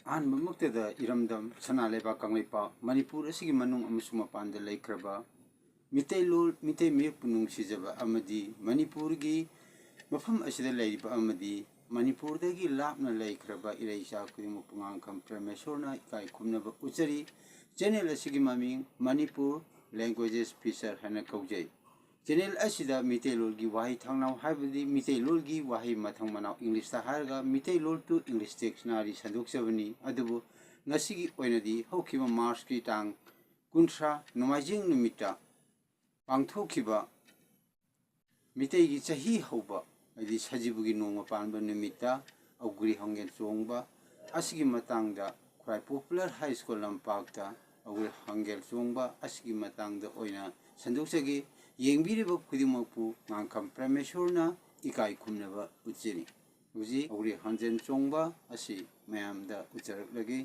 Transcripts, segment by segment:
ꯑꯍꯥꯟꯕꯃꯛꯇꯗ ꯏꯔꯝꯗꯝ ꯁꯅꯥ ꯂꯩꯕꯥꯛ ꯀꯪꯂꯩꯄꯥꯛ ꯃꯅꯤꯄꯨꯔ ꯑꯁꯤꯒꯤ ꯃꯅꯨꯡ ꯑꯃꯁꯨꯡ ꯃꯄꯥꯟꯗ ꯂꯩꯈ꯭ꯔꯕ ꯃꯤꯇꯩꯂꯣꯟ ꯃꯤꯇꯩ ꯃꯌꯦꯛꯄꯨ ꯅꯨꯡꯁꯤꯖꯕ ꯑꯃꯗꯤ ꯃꯅꯤꯄꯨꯔꯒꯤ ꯃꯐꯝ ꯑꯁꯤꯗ ꯂꯩꯔꯤꯕ ꯑꯃꯗꯤ ꯃꯅꯤꯄꯨꯔꯗꯒꯤ ꯂꯥꯞꯅ ꯂꯩꯈ꯭ꯔꯕ ꯏꯔꯩꯆꯥ ꯈꯨꯗꯤꯡꯃꯛꯄꯨ ꯉꯥꯡꯈꯝ ꯄ꯭ꯔꯃꯦꯁꯣꯔꯅ ꯏꯀꯥꯏ ꯈꯨꯝꯅꯕ ꯎꯠꯆꯔꯤ꯫ ꯆꯦꯅꯦꯜ ꯑꯁꯤꯒꯤ ꯃꯃꯤꯡ ꯃꯅꯤꯄꯨꯔ ꯂꯦꯡꯒ꯭ꯋꯦꯖꯦꯁ ꯐꯤꯆꯔ ꯍꯥꯏꯅ ꯀꯧꯖꯩ꯫ ꯆꯦꯅꯦꯜ ꯑꯁꯤꯗ ꯃꯤꯇꯩꯂꯣꯟꯒꯤ ꯋꯥꯍꯩ ꯊꯥꯡꯅꯥꯎ ꯍꯥꯏꯕꯗꯤ ꯃꯤꯇꯩꯂꯣꯟꯒꯤ ꯋꯥꯍꯩ ꯃꯊꯪ ꯃꯅꯥꯎ ꯏꯪꯂꯤꯁꯇ ꯍꯥꯏꯔꯒ ꯃꯤꯇꯩꯂꯣꯟ ꯇꯨ ꯏꯪꯂꯤꯁ ꯗꯤꯛꯁꯅꯥꯔꯤ ꯁꯟꯗꯣꯛꯆꯕꯅꯤ꯫ ꯑꯗꯨꯕꯨ ꯉꯁꯤꯒꯤ ꯑꯣꯏꯅꯗꯤ ꯍꯧꯈꯤꯕ ꯃꯥꯔꯆꯀꯤ ꯇꯥꯡ 30 ꯅꯣꯡꯃꯥꯏꯖꯤꯡ ꯅꯨꯃꯤꯠꯇ ꯄꯥꯡꯊꯣꯛꯈꯤꯕ ꯃꯤꯇꯩꯒꯤ ꯆꯍꯤ ꯍꯧꯕ ꯍꯥꯏꯗꯤ ꯁꯖꯤꯕꯨꯒꯤ ꯅꯣꯡꯃ ꯄꯥꯟꯕ ꯅꯨꯃꯤꯠꯇ ꯑꯧꯒ꯭ꯔꯤ ꯍꯪꯒꯦꯜ ꯆꯣꯡꯕ ꯑꯁꯤꯒꯤ ꯃꯇꯥꯡꯗ ꯈ꯭ꯋꯥꯏ ꯄꯣꯄꯨꯂꯔ ꯍꯥꯏ ꯁ꯭ꯀꯨꯜ ꯂꯝꯄꯥꯛꯇ ꯑꯧꯒ꯭ꯔꯤ ꯍꯪꯒꯦꯜ ꯆꯣꯡꯕ ꯑꯁꯤꯒꯤ ꯃꯇꯥꯡꯗ ꯑꯣꯏꯅ ꯁꯟꯗꯣꯛꯆꯒꯦ꯫ ꯌꯦꯡꯕꯤꯔꯤꯕ ꯈꯨꯗꯤꯡꯃꯛꯄꯨ ꯉꯥꯡꯈꯝ ꯄ꯭ꯔꯃꯦꯁꯣꯔꯅ ꯏꯀꯥꯏ ꯈꯨꯝꯅꯕ ꯎꯠꯆꯔꯤ꯫ ꯍꯧꯖꯤꯛ ꯑꯧꯒ꯭ꯔꯤ ꯍꯪꯒꯦꯜ ꯆꯣꯡꯕ ꯑꯁꯤ ꯃꯌꯥꯝꯗ ꯎꯠꯆꯔꯛꯂꯒꯦ꯫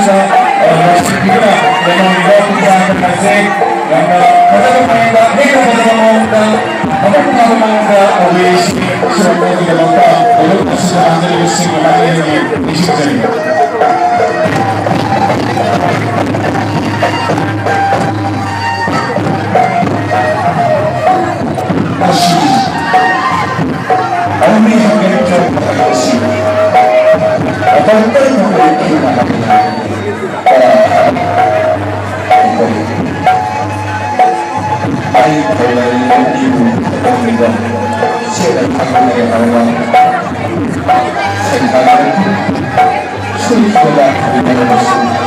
sa figura ng mga iba't sa kasi yang katagamang always sa mga ginagawa ulit na sa mga lising na mga isip sa rin. Only how can you talk about this? Apart from ay kulay ng ibu panggilan sila ang awang sentaran sulit wala di dalam